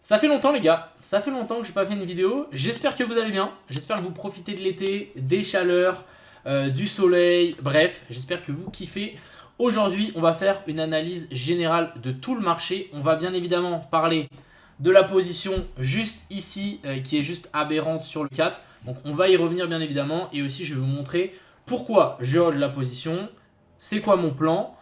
Ça fait longtemps les gars, ça fait longtemps que j'ai pas fait une vidéo. J'espère que vous allez bien, j'espère que vous profitez de l'été, des chaleurs, du soleil, bref, j'espère que vous kiffez. Aujourd'hui, on va faire une analyse générale de tout le marché. On va bien évidemment parler de la position juste ici, qui est juste aberrante sur le 4. Donc on va y revenir bien évidemment. Et aussi, je vais vous montrer pourquoi je hold la position, c'est quoi mon plan.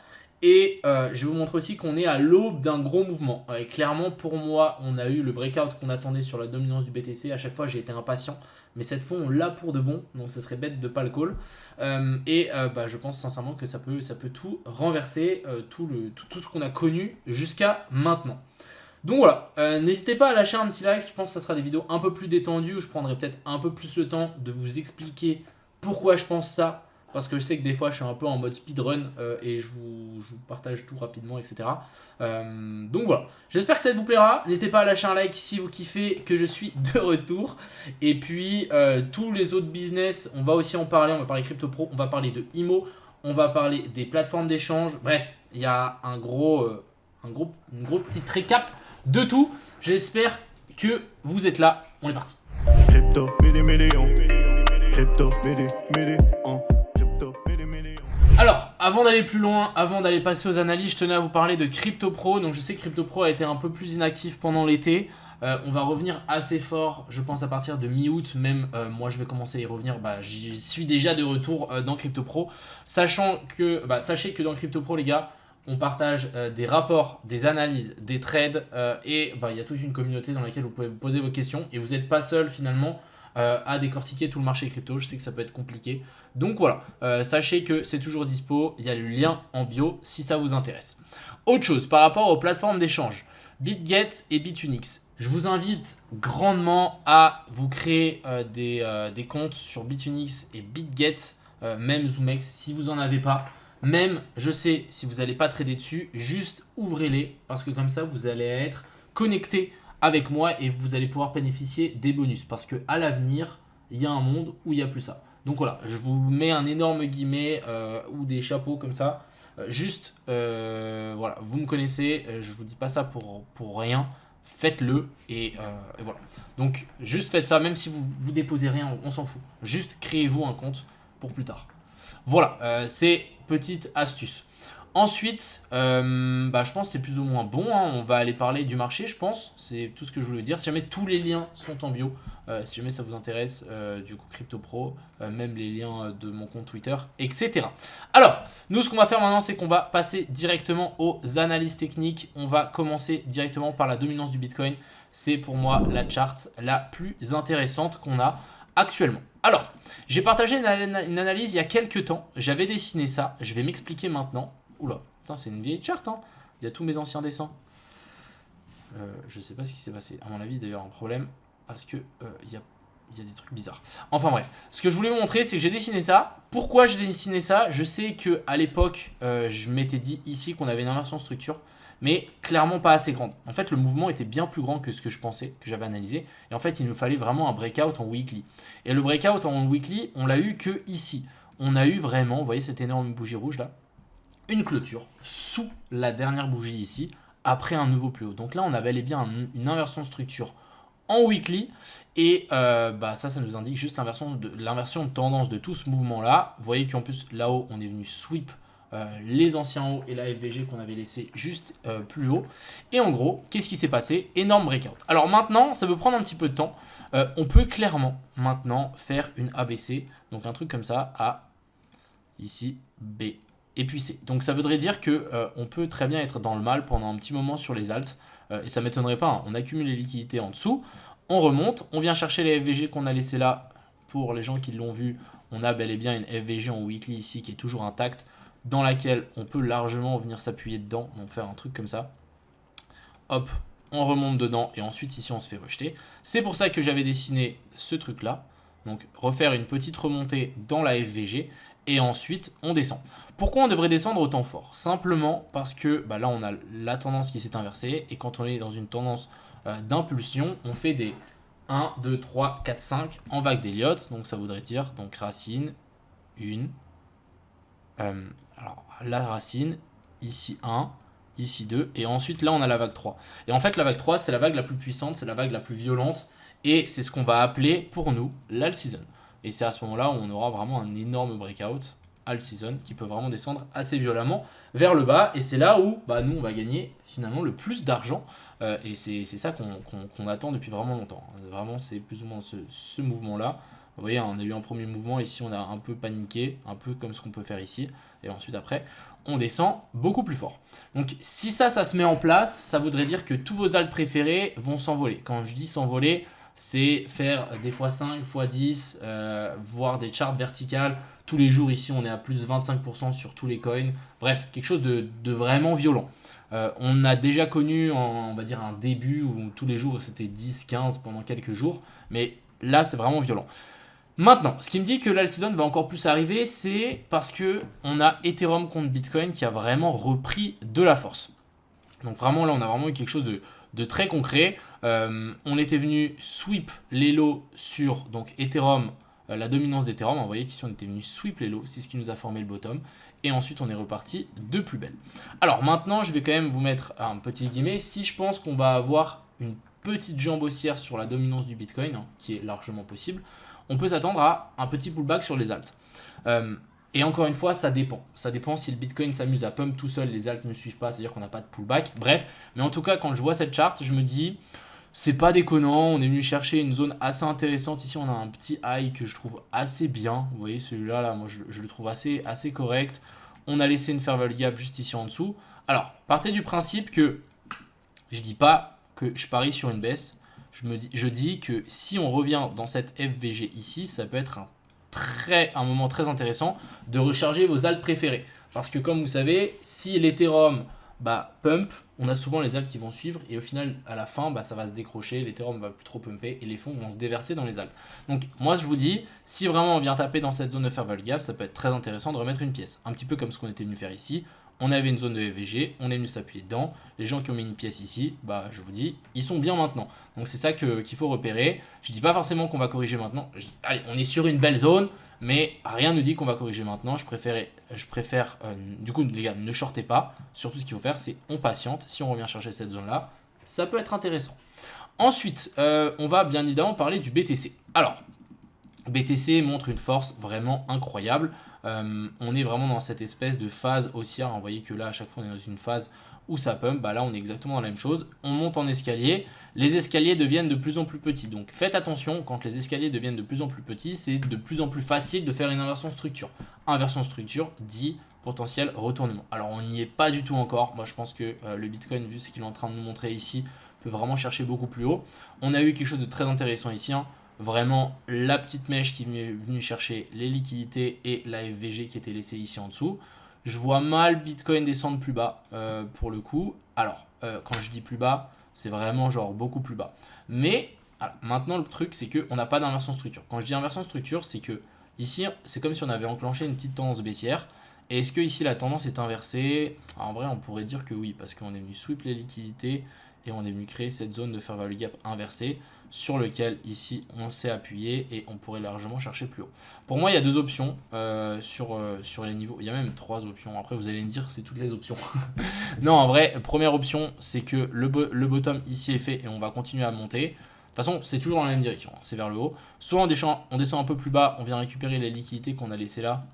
Et je vais vous montrer aussi qu'on est à l'aube d'un gros mouvement. Clairement, pour moi, on a eu le breakout qu'on attendait sur la dominance du BTC. À chaque fois, j'ai été impatient. Mais cette fois, on l'a pour de bon. Donc, ce serait bête de ne pas le call. Je pense sincèrement que ça peut tout renverser, tout ce qu'on a connu jusqu'à maintenant. Donc voilà, n'hésitez pas à lâcher un petit like. Je pense que ça sera des vidéos un peu plus détendues où je prendrai peut-être un peu plus le temps de vous expliquer pourquoi je pense ça. Parce que je sais que des fois, je suis un peu en mode speedrun et je vous partage tout rapidement, etc. Donc voilà, j'espère que ça vous plaira. N'hésitez pas à lâcher un like si vous kiffez que je suis de retour. Et puis, tous les autres business, on va aussi en parler. On va parler Crypto Pro, on va parler de IMO, on va parler des plateformes d'échange. Bref, il y a une grosse petite récap de tout. J'espère que vous êtes là. On est parti. Crypto, Alors, avant d'aller plus loin, avant d'aller passer aux analyses, je tenais à vous parler de Crypto Pro. Donc je sais que Crypto Pro a été un peu plus inactif pendant l'été. On va revenir assez fort, je pense à partir de mi-août, même moi je vais commencer à y revenir. J'y suis déjà de retour dans Crypto Pro. Sachez que dans Crypto Pro les gars, on partage des rapports, des analyses, des trades et il y a toute une communauté dans laquelle vous pouvez vous poser vos questions. Et vous n'êtes pas seul finalement à décortiquer tout le marché crypto. Je sais que ça peut être compliqué. Donc voilà, sachez que c'est toujours dispo. Il y a le lien en bio si ça vous intéresse. Autre chose, par rapport aux plateformes d'échange, BitGet et Bitunix. Je vous invite grandement à vous créer des comptes sur Bitunix et BitGet, même ZoomX si vous n'en avez pas. Même, je sais, si vous n'allez pas trader dessus, juste ouvrez-les parce que comme ça, vous allez être connecté avec moi et vous allez pouvoir bénéficier des bonus parce qu'à l'avenir, il y a un monde où il n'y a plus ça. Donc voilà, je vous mets un énorme guillemet ou des chapeaux comme ça. Voilà, vous me connaissez, je ne vous dis pas ça pour rien. Faites-le et voilà. Donc juste faites ça, même si vous déposez rien, on s'en fout. Juste créez-vous un compte pour plus tard. Voilà, c'est petite astuce. Ensuite, je pense que c'est plus ou moins bon. On va aller parler du marché, je pense. C'est tout ce que je voulais dire. Si jamais tous les liens sont en bio, si jamais ça vous intéresse, du coup Crypto Pro, même les liens de mon compte Twitter, etc. Alors, nous ce qu'on va faire maintenant, c'est qu'on va passer directement aux analyses techniques. On va commencer directement par la dominance du Bitcoin. C'est pour moi la charte la plus intéressante qu'on a actuellement. Alors, j'ai partagé une analyse il y a quelques temps. J'avais dessiné ça. Je vais m'expliquer maintenant. Oula, putain, c'est une vieille charte. Hein. Il y a tous mes anciens dessins. Je sais pas ce qui s'est passé. À mon avis, d'ailleurs, un problème. Parce que il y a des trucs bizarres. Enfin bref, ce que je voulais vous montrer, c'est que j'ai dessiné ça. Pourquoi j'ai dessiné ça? Je sais qu'à l'époque, je m'étais dit ici qu'on avait une inversion structure. Mais clairement pas assez grande. En fait, le mouvement était bien plus grand que ce que je pensais, que j'avais analysé. Et en fait, il nous fallait vraiment un breakout en weekly. Et le breakout en weekly, on l'a eu que ici. On a eu vraiment, vous voyez cette énorme bougie rouge là, une clôture sous la dernière bougie ici, après un nouveau plus haut. Donc là, on a bel et bien une inversion de structure en weekly. Et ça nous indique juste l'inversion de tendance de tout ce mouvement là. Vous voyez qu'en plus, là-haut, on est venu sweep les anciens hauts et la FVG qu'on avait laissé juste plus haut. Et en gros, qu'est-ce qui s'est passé? Énorme breakout. Alors maintenant, ça peut prendre un petit peu de temps. On peut clairement maintenant faire une ABC. Donc un truc comme ça, A, ici, B, et puis C. Donc ça voudrait dire qu'on peut très bien être dans le mal pendant un petit moment sur les alts. Et ça ne m'étonnerait pas, hein. On accumule les liquidités en dessous, on remonte, on vient chercher les FVG qu'on a laissé là. Pour les gens qui l'ont vu, on a bel et bien une FVG en weekly ici qui est toujours intacte, dans laquelle on peut largement venir s'appuyer dedans, donc faire un truc comme ça. Hop, on remonte dedans et ensuite ici on se fait rejeter. C'est pour ça que j'avais dessiné ce truc là. Donc refaire une petite remontée dans la FVG et ensuite on descend. Pourquoi on devrait descendre autant fort? Simplement parce que là on a la tendance qui s'est inversée et quand on est dans une tendance d'impulsion, on fait des 1, 2, 3, 4, 5 en vague d'Elliott. Donc ça voudrait dire donc racine, une. Alors la racine, ici 1, ici 2, et ensuite là on a la vague 3. Et en fait la vague 3 c'est la vague la plus puissante, c'est la vague la plus violente, et c'est ce qu'on va appeler pour nous l'alt season. Et c'est à ce moment là où on aura vraiment un énorme breakout alt season qui peut vraiment descendre assez violemment vers le bas, et c'est là où bah, nous on va gagner finalement le plus d'argent, et c'est ça qu'on attend depuis vraiment longtemps. Vraiment c'est plus ou moins ce mouvement là. Vous voyez, on a eu un premier mouvement, ici on a un peu paniqué, un peu comme ce qu'on peut faire ici, et ensuite après on descend beaucoup plus fort. Donc si ça se met en place, ça voudrait dire que tous vos alts préférés vont s'envoler. Quand je dis s'envoler, c'est faire des x5, x10, voire des charts verticales. Tous les jours ici on est à plus 25% sur tous les coins. Bref, quelque chose de vraiment violent. On a déjà connu, on va dire, un début où tous les jours c'était 10, 15 pendant quelques jours, mais là c'est vraiment violent. Maintenant, ce qui me dit que l'alt season va encore plus arriver, c'est parce que on a Ethereum contre Bitcoin qui a vraiment repris de la force. Donc vraiment là, on a vraiment eu quelque chose de très concret. On était venu sweep les lots sur donc Ethereum, la dominance d'Ethereum. Vous voyez qu'ici on était venu sweep les lots, c'est ce qui nous a formé le bottom. Et ensuite on est reparti de plus belle. Alors maintenant, je vais quand même vous mettre un petit guillemet. Si je pense qu'on va avoir une petite jambe haussière sur la dominance du Bitcoin, hein, qui est largement possible, on peut s'attendre à un petit pullback sur les alts. Et encore une fois, ça dépend. Ça dépend si le Bitcoin s'amuse à pump tout seul, les alts ne suivent pas, c'est-à-dire qu'on n'a pas de pullback. Bref, mais en tout cas, quand je vois cette charte, je me dis, c'est pas déconnant. On est venu chercher une zone assez intéressante. Ici, on a un petit high que je trouve assez bien. Vous voyez, celui-là, là, moi, je le trouve assez correct. On a laissé une fair value gap juste ici en dessous. Alors, partez du principe que je dis pas que je parie sur une baisse. Je dis que si on revient dans cette FVG ici, ça peut être un moment très intéressant de recharger vos alts préférés. Parce que comme vous savez, si l'Ethereum pump, on a souvent les alts qui vont suivre et au final, à la fin, ça va se décrocher, l'Ethereum va plus trop pumper et les fonds vont se déverser dans les alts. Donc moi, je vous dis, si vraiment on vient taper dans cette zone de fair value gap, ça peut être très intéressant de remettre une pièce. Un petit peu comme ce qu'on était venu faire ici. On avait une zone de FVG, on est venu s'appuyer dedans. Les gens qui ont mis une pièce ici, je vous dis, ils sont bien maintenant. Donc c'est ça qu'il faut repérer. Je dis pas forcément qu'on va corriger maintenant. Je dis, allez, on est sur une belle zone, mais rien ne dit qu'on va corriger maintenant. Je préfère du coup, les gars, ne shortez pas. Surtout, ce qu'il faut faire, c'est on patiente. Si on revient chercher cette zone-là, ça peut être intéressant. Ensuite, on va bien évidemment parler du BTC. Alors, BTC montre une force vraiment incroyable. On est vraiment dans cette espèce de phase haussière. Vous voyez que là, à chaque fois, on est dans une phase où ça pump. Là, on est exactement dans la même chose. On monte en escalier. Les escaliers deviennent de plus en plus petits. Donc, faites attention. Quand les escaliers deviennent de plus en plus petits, c'est de plus en plus facile de faire une inversion structure. Inversion structure dit potentiel retournement. Alors, on n'y est pas du tout encore. Moi, je pense que le Bitcoin, vu ce qu'il est en train de nous montrer ici, peut vraiment chercher beaucoup plus haut. On a eu quelque chose de très intéressant ici. Vraiment la petite mèche qui est venue chercher les liquidités et la FVG qui était laissée ici en dessous. Je vois mal Bitcoin descendre plus bas pour le coup. Alors, quand je dis plus bas, c'est vraiment genre beaucoup plus bas. Mais maintenant, le truc, c'est qu'on n'a pas d'inversion structure. Quand je dis inversion structure, c'est que ici, c'est comme si on avait enclenché une petite tendance baissière. Et est-ce que ici, la tendance est inversée? En vrai, on pourrait dire que oui, parce qu'on est venu sweep les liquidités et on est venu créer cette zone de fair value gap inversée sur lequel ici on s'est appuyé et on pourrait largement chercher plus haut. Pour moi, il y a deux options sur les niveaux. Il y a même trois options. Après, vous allez me dire c'est toutes les options. Non, en vrai, première option, c'est que le bottom ici est fait et on va continuer à monter. De toute façon, c'est toujours dans la même direction, hein, c'est vers le haut. Soit on descend un peu plus bas, on vient récupérer les liquidités qu'on a laissées là.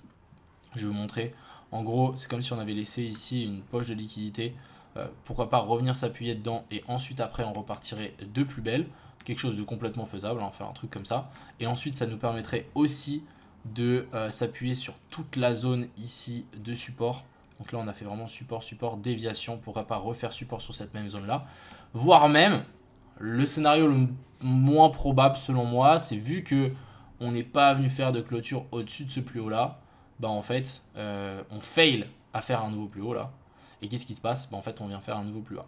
Je vais vous montrer. En gros, c'est comme si on avait laissé ici une poche de liquidité. Pourquoi pas revenir s'appuyer dedans et ensuite après on repartirait de plus belle. Quelque chose de complètement faisable, hein, faire un truc comme ça. Et ensuite, ça nous permettrait aussi de s'appuyer sur toute la zone ici de support. Donc là, on a fait vraiment support, support, déviation. Pourquoi pas refaire support sur cette même zone-là. Voire même, le scénario le moins probable selon moi, c'est vu que on n'est pas venu faire de clôture au-dessus de ce plus haut-là, en fait, on fail à faire un nouveau plus haut là. Et qu'est-ce qui se passe? En fait, on vient faire un nouveau plus bas.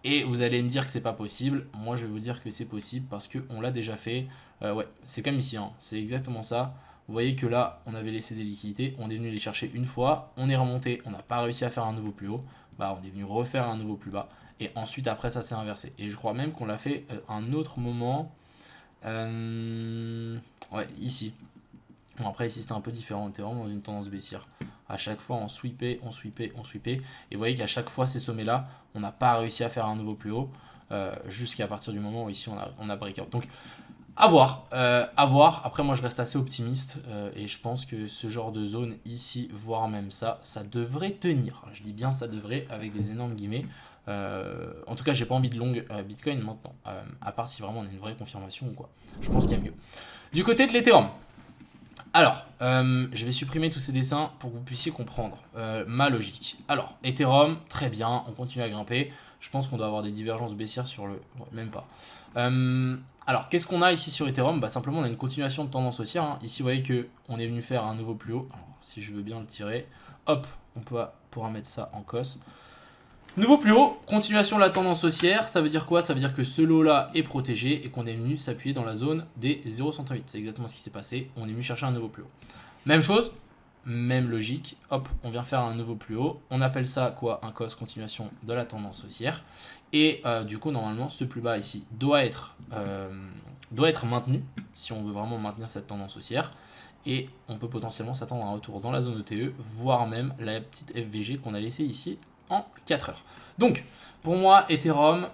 Et vous allez me dire que c'est pas possible. Moi, je vais vous dire que c'est possible parce qu'on l'a déjà fait. Ouais, c'est comme ici, hein. C'est exactement ça. Vous voyez que là, on avait laissé des liquidités. On est venu les chercher une fois. On est remonté. On n'a pas réussi à faire un nouveau plus haut. On est venu refaire un nouveau plus bas. Et ensuite, après, ça s'est inversé. Et je crois même qu'on l'a fait un autre moment. Ouais, ici. Bon, après, ici, c'était un peu différent. On était vraiment dans une tendance baissière. À chaque fois, on sweepait, on sweepait, on sweepait. Et vous voyez qu'à chaque fois, ces sommets-là, on n'a pas réussi à faire un nouveau plus haut. Jusqu'à partir du moment où ici, on a breakout. Donc, à voir, à voir. Après, moi, je reste assez optimiste et je pense que ce genre de zone ici, voire même ça devrait tenir. Je dis bien ça devrait avec des énormes guillemets. En tout cas, j'ai pas envie de long Bitcoin maintenant, à part si vraiment on a une vraie confirmation ou quoi. Je pense qu'il y a mieux. Du côté de l'Ethereum. Alors, je vais supprimer tous ces dessins pour que vous puissiez comprendre ma logique. Alors, Ethereum, très bien, on continue à grimper. Je pense qu'on doit avoir des divergences baissières sur le... Ouais, même pas. Alors, qu'est-ce qu'on a ici sur Ethereum? Bah, simplement, on a une continuation de tendance haussière. Hein. Ici, vous voyez qu'on est venu faire un nouveau plus haut. Alors, si je veux bien le tirer, hop, on pourra mettre ça en cos. Nouveau plus haut, continuation de la tendance haussière. Ça veut dire quoi? Ça veut dire que ce lot-là est protégé et qu'on est venu s'appuyer dans la zone des 0,108. C'est exactement ce qui s'est passé. On est venu chercher un nouveau plus haut. Même chose. Même logique, hop, on vient faire un nouveau plus haut. On appelle ça quoi? Un cos, continuation de la tendance haussière. Et du coup, normalement, ce plus bas ici doit être maintenu, si on veut vraiment maintenir cette tendance haussière. Et on peut potentiellement s'attendre à un retour dans la zone ETE, voire même la petite FVG qu'on a laissée ici en 4 heures. Donc, pour moi, Ethereum,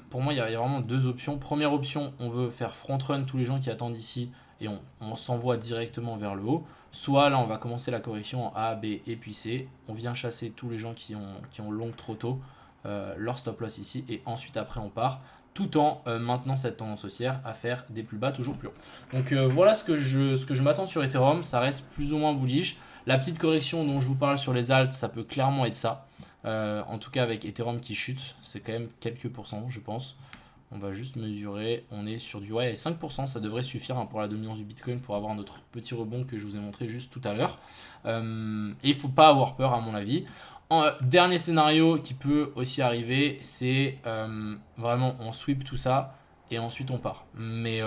pour moi, il y a vraiment deux options. Première option, on veut faire front run tous les gens qui attendent ici et on s'envoie directement vers le haut. Soit là, on va commencer la correction en A, B et puis C. On vient chasser tous les gens qui ont long trop tôt leur stop loss ici. Et ensuite, après, on part tout en maintenant cette tendance haussière à faire des plus bas toujours plus haut. Donc voilà ce que je m'attends sur Ethereum. Ça reste plus ou moins bullish. La petite correction dont je vous parle sur les alts, ça peut clairement être ça. En tout cas, avec Ethereum qui chute, c'est quand même quelques pourcents, je pense. On va juste mesurer, on est sur du 5%, ça devrait suffire hein, pour la dominance du Bitcoin pour avoir notre petit rebond que je vous ai montré juste tout à l'heure. Et il ne faut pas avoir peur à mon avis. Dernier scénario qui peut aussi arriver, c'est vraiment on sweep tout ça et ensuite on part. Mais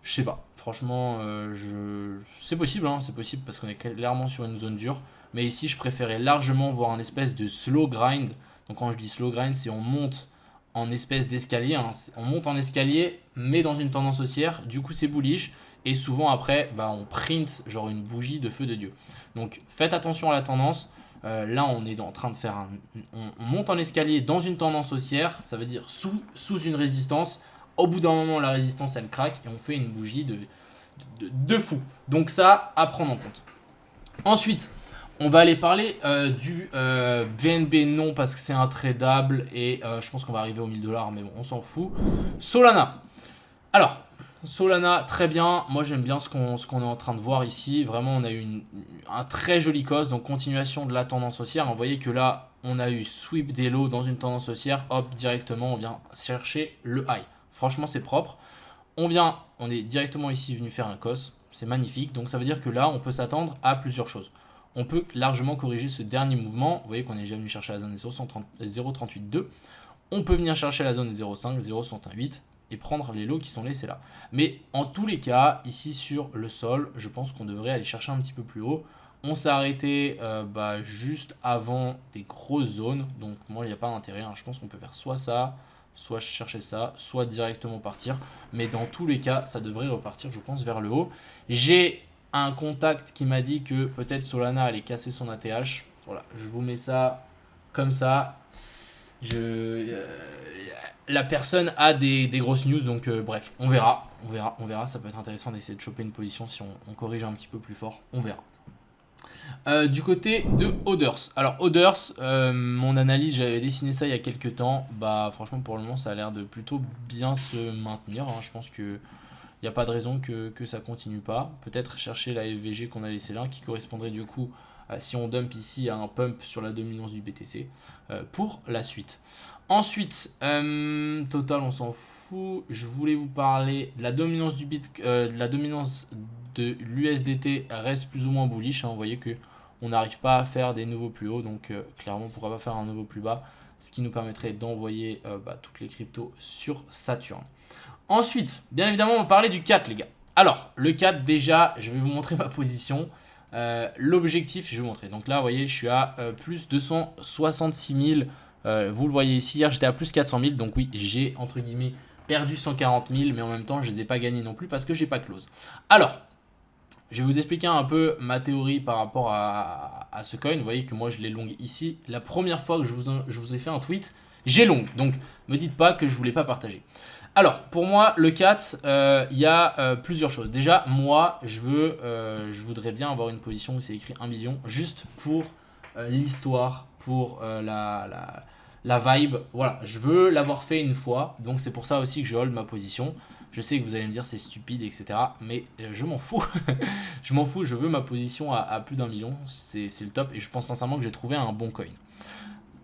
je sais pas, franchement, c'est possible, hein, c'est possible parce qu'on est clairement sur une zone dure. Mais ici, je préférais largement voir un espèce de slow grind. Donc quand je dis slow grind, c'est on monte en espèce d'escalier. Hein. On monte en escalier, mais dans une tendance haussière. Du coup, c'est bullish. Et souvent, après, bah, on print genre une bougie de feu de Dieu. Donc, faites attention à la tendance. Là, on est en train de faire on monte en escalier dans une tendance haussière. Ça veut dire sous une résistance. Au bout d'un moment, la résistance, elle craque. Et on fait une bougie de fou. Donc ça, à prendre en compte. Ensuite... on va aller parler du BNB non parce que c'est intradable et je pense qu'on va arriver aux 1000 $, mais bon, on s'en fout. Solana. Alors, Solana, très bien. Moi, j'aime bien ce qu'on est en train de voir ici. Vraiment, on a eu un très joli cos, donc continuation de la tendance haussière. Vous voyez que là, on a eu sweep des lots dans une tendance haussière. Hop, directement, on vient chercher le high. Franchement, c'est propre. On est directement ici venu faire un cos. C'est magnifique. Donc, ça veut dire que là, on peut s'attendre à plusieurs choses. On peut largement corriger ce dernier mouvement. Vous voyez qu'on est déjà venu chercher la zone des 0,38,2. On peut venir chercher la zone des 0,5, 0,68 et prendre les lots qui sont laissés là. Mais en tous les cas, ici sur le sol, je pense qu'on devrait aller chercher un petit peu plus haut. On s'est arrêté juste avant des grosses zones. Donc moi, il n'y a pas d'intérêt. Hein. Je pense qu'on peut faire soit ça, soit chercher ça, soit directement partir. Mais dans tous les cas, ça devrait repartir, je pense, vers le haut. J'ai un contact qui m'a dit que peut-être Solana allait casser son ATH. Voilà, je vous mets ça comme ça. La personne a des grosses news, donc bref, on verra. Ça peut être intéressant d'essayer de choper une position si on corrige un petit peu plus fort. On verra. Du côté de Others. Alors Others, mon analyse, j'avais dessiné ça il y a quelques temps. Bah franchement pour le moment ça a l'air de plutôt bien se maintenir. Hein. Je pense que il n'y a pas de raison que ça continue pas. Peut-être chercher la FVG qu'on a laissé là, qui correspondrait du coup, si on dump ici, à un pump sur la dominance du BTC pour la suite. Ensuite, total, on s'en fout. Je voulais vous parler de la dominance du de la dominance de l'USDT reste plus ou moins bullish. Hein. Vous voyez que on n'arrive pas à faire des nouveaux plus hauts, donc clairement, pourquoi pas faire un nouveau plus bas, ce qui nous permettrait d'envoyer toutes les cryptos sur Saturne. Ensuite, bien évidemment, on va parler du 4, les gars. Alors, le 4, déjà, je vais vous montrer ma position. L'objectif, je vais vous montrer. Donc là, vous voyez, je suis à plus 266 000. Vous le voyez ici, hier, j'étais à plus 400 000. Donc oui, j'ai, entre guillemets, perdu 140 000. Mais en même temps, je ne les ai pas gagnés non plus parce que je n'ai pas close. Alors, Je vais vous expliquer un peu ma théorie par rapport à ce coin. Vous voyez que moi je l'ai long ici. La première fois que je vous ai fait un tweet, j'ai long. Donc me dites pas que je ne voulais pas partager. Alors pour moi le 4, il y a plusieurs choses. Déjà moi je voudrais bien avoir une position où c'est écrit 1 million. Juste pour l'histoire, pour la vibe. Voilà, je veux l'avoir fait une fois. Donc c'est pour ça aussi que je hold ma position. Je sais que vous allez me dire c'est stupide, etc. Mais je m'en fous. Je m'en fous, je veux ma position à plus d'1 million. C'est le top et je pense sincèrement que j'ai trouvé un bon coin.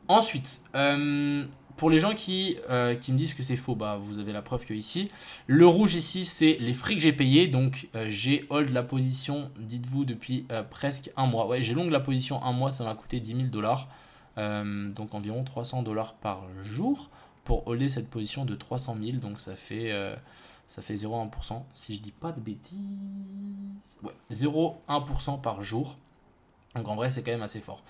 Ensuite, pour les gens qui me disent que c'est faux, bah, vous avez la preuve que ici. Le rouge ici, c'est les frais que j'ai payés. Donc j'ai hold la position, dites-vous, depuis presque un mois. Ouais, j'ai long la position un mois, ça m'a coûté 10 000 $. Donc environ 300 $ par jour pour holder cette position de 300 000. Donc ça fait 0,1%, si je dis pas de bêtises. Ouais, 0,1% par jour. Donc en vrai, c'est quand même assez fort.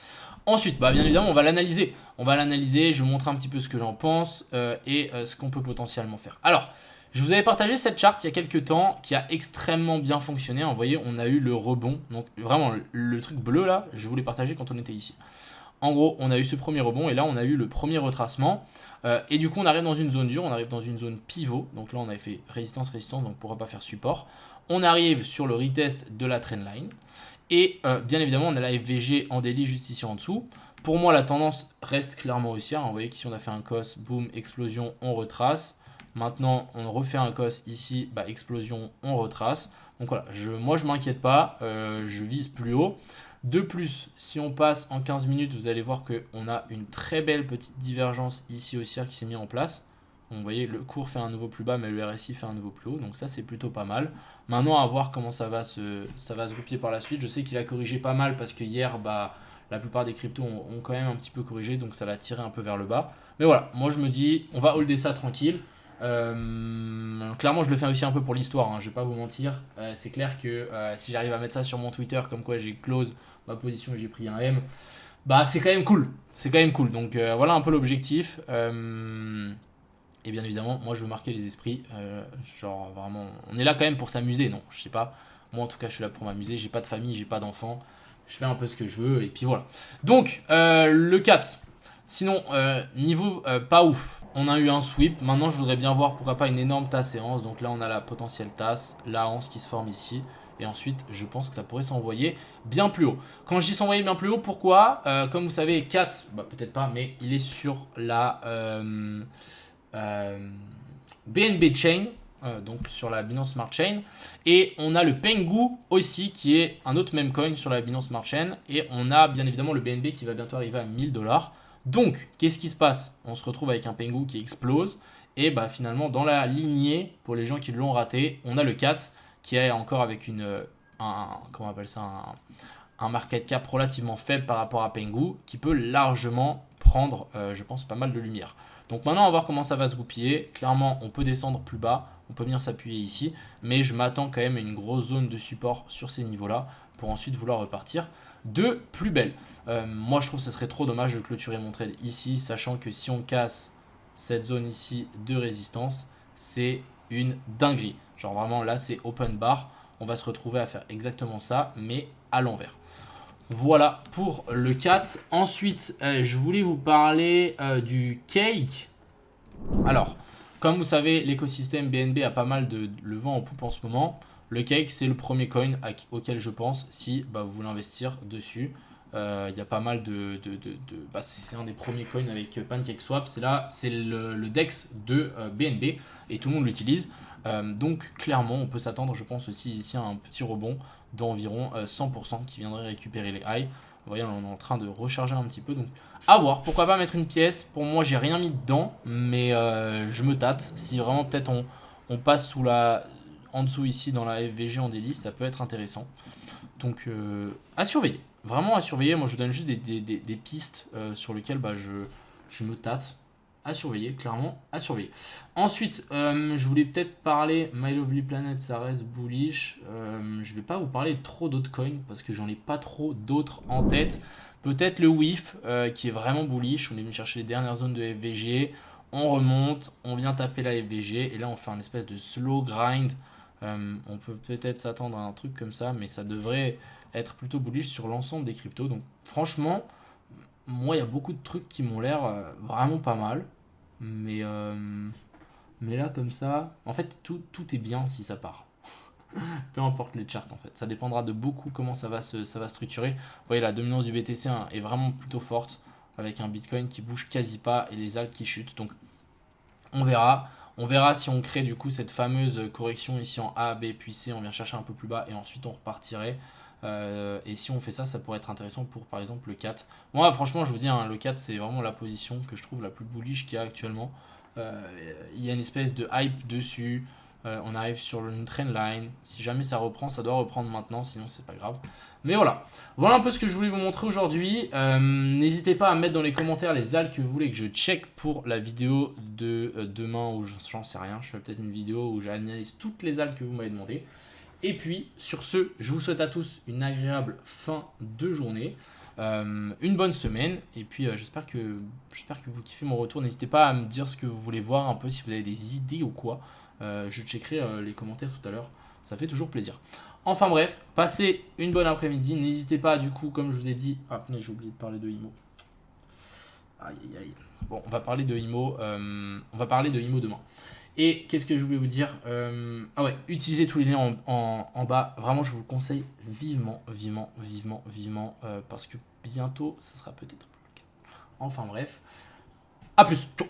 Ensuite, bah, bien évidemment, on va l'analyser. On va l'analyser, je vais vous montrer un petit peu ce que j'en pense et ce qu'on peut potentiellement faire. Alors, je vous avais partagé cette charte il y a quelques temps qui a extrêmement bien fonctionné. Vous voyez, on a eu le rebond. Donc vraiment, le truc bleu là, je vous l'ai partagé quand on était ici. En gros, on a eu ce premier rebond et là, on a eu le premier retracement. Et du coup, on arrive dans une zone dure, on arrive dans une zone pivot. Donc là, on avait fait résistance, résistance, donc pourra pas faire support. On arrive sur le retest de la trendline. Et bien évidemment, on a la FVG en daily juste ici en dessous. Pour moi, la tendance reste clairement haussière. Vous voyez qu'ici, on a fait un cos, boom, explosion, on retrace. Maintenant, on refait un cos ici, bah, explosion, on retrace. Donc voilà, moi, je ne m'inquiète pas, je vise plus haut. De plus, si on passe en 15 minutes, vous allez voir qu'on a une très belle petite divergence ici haussière qui s'est mise en place. Donc, vous voyez, le cours fait un nouveau plus bas, mais le RSI fait un nouveau plus haut. Donc ça, c'est plutôt pas mal. Maintenant, à voir comment ça va se goupiller par la suite. Je sais qu'il a corrigé pas mal parce que hier, bah, la plupart des cryptos ont quand même un petit peu corrigé. Donc ça l'a tiré un peu vers le bas. Mais voilà, moi je me dis, on va holder ça tranquille. Clairement, je le fais aussi un peu pour l'histoire, hein, je vais pas vous mentir. C'est clair que si j'arrive à mettre ça sur mon Twitter, comme quoi j'ai close ma position et j'ai pris un M, bah c'est quand même cool. C'est quand même cool. Donc voilà un peu l'objectif. Et bien évidemment, moi je veux marquer les esprits. Genre vraiment, on est là quand même pour s'amuser, non? Je sais pas. Moi en tout cas, je suis là pour m'amuser. J'ai pas de famille, j'ai pas d'enfants. Je fais un peu ce que je veux et puis voilà. Donc le 4. Sinon, niveau pas ouf. On a eu un sweep. Maintenant, je voudrais bien voir pourquoi pas une énorme tasse et anse. Donc là, on a la potentielle tasse, la anse qui se forme ici. Et ensuite, je pense que ça pourrait s'envoyer bien plus haut. Quand je dis s'envoyer bien plus haut, pourquoi? Comme vous savez, 4, bah, peut-être pas, mais il est sur la BNB Chain. Donc sur la Binance Smart Chain. Et on a le Pengu aussi, qui est un autre meme coin sur la Binance Smart Chain. Et on a bien évidemment le BNB qui va bientôt arriver à 1000 $. Donc, qu'est-ce qui se passe? On se retrouve avec un Pengu qui explose. Et bah, finalement, dans la lignée, pour les gens qui l'ont raté, on a le 4 qui est encore avec comment on appelle ça, un market cap relativement faible par rapport à Pengu, qui peut largement prendre, je pense, pas mal de lumière. Donc maintenant, on va voir comment ça va se goupiller. Clairement, on peut descendre plus bas, on peut venir s'appuyer ici, mais je m'attends quand même à une grosse zone de support sur ces niveaux-là pour ensuite vouloir repartir de plus belle. Moi, je trouve que ce serait trop dommage de clôturer mon trade ici, sachant que si on casse cette zone ici de résistance, c'est une dinguerie. Genre vraiment, là, c'est open bar. On va se retrouver à faire exactement ça, mais à l'envers. Voilà pour le 4. Ensuite, je voulais vous parler du cake. Alors, comme vous savez, l'écosystème BNB a pas mal de le vent en poupe en ce moment. Le cake, c'est le premier coin auquel je pense si bah, vous voulez investir dessus. Il y a pas mal bah, c'est un des premiers coins avec PancakeSwap. C'est le DEX de BNB et tout le monde l'utilise. Donc clairement, on peut s'attendre, je pense aussi ici à un petit rebond d'environ 100% qui viendrait récupérer les highs. Vous voyez, on est en train de recharger un petit peu. Donc à voir, pourquoi pas mettre une pièce. Pour moi, j'ai rien mis dedans, mais je me tâte. Si vraiment peut-être on passe en dessous ici dans la FVG en délice, ça peut être intéressant. Donc à surveiller, vraiment à surveiller. Moi je vous donne juste des pistes sur lesquelles bah, je me tâte. À surveiller, clairement à surveiller. Ensuite, je voulais peut-être parler My Lovely Planet, ça reste bullish. Je vais pas vous parler de trop d'autres coins parce que j'en ai pas trop d'autres en tête. Peut-être le WIF qui est vraiment bullish. On est venu chercher les dernières zones de FVG. On remonte, on vient taper la FVG et là on fait un espèce de slow grind On peut peut-être s'attendre à un truc comme ça, mais ça devrait être plutôt bullish sur l'ensemble des cryptos. Donc franchement, moi il y a beaucoup de trucs qui m'ont l'air vraiment pas mal. Mais, euh, mais là comme ça, en fait tout est bien si ça part. Peu importe les charts en fait. Ça dépendra de beaucoup comment ça va structurer. Vous voyez la dominance du BTC hein, est vraiment plutôt forte avec un Bitcoin qui bouge quasi pas et les altcoins qui chutent. Donc on verra. On verra si on crée du coup cette fameuse correction ici en A, B puis C. On vient chercher un peu plus bas et ensuite on repartirait. Et si on fait ça, ça pourrait être intéressant pour par exemple le 4. Moi franchement je vous dis, hein, le 4 c'est vraiment la position que je trouve la plus bullish qu'il y a actuellement. Il y a une espèce de hype dessus. On arrive sur une trendline. Si jamais ça reprend, ça doit reprendre maintenant, sinon c'est pas grave. Mais voilà. Voilà un peu ce que je voulais vous montrer aujourd'hui. N'hésitez pas à mettre dans les commentaires les altcoins que vous voulez que je check pour la vidéo de demain, ou j'en sais rien. Je ferai peut-être une vidéo où j'analyse toutes les altcoins que vous m'avez demandé. Et puis, sur ce, je vous souhaite à tous une agréable fin de journée. Une bonne semaine. Et puis, j'espère que vous kiffez mon retour. N'hésitez pas à me dire ce que vous voulez voir un peu, si vous avez des idées ou quoi. Je checkerai les commentaires tout à l'heure. Ça fait toujours plaisir. Enfin bref, passez une bonne après-midi. N'hésitez pas, du coup, comme je vous ai dit... Ah, j'ai oublié de parler de IMO. Aïe, aïe, aïe. Bon, on va parler de IMO. On va parler de IMO demain. Et qu'est-ce que je voulais vous dire ah ouais, utilisez tous les liens en bas. Vraiment, je vous le conseille vivement, parce que bientôt, ça sera peut-être plus le cas. Enfin bref, à plus. Ciao.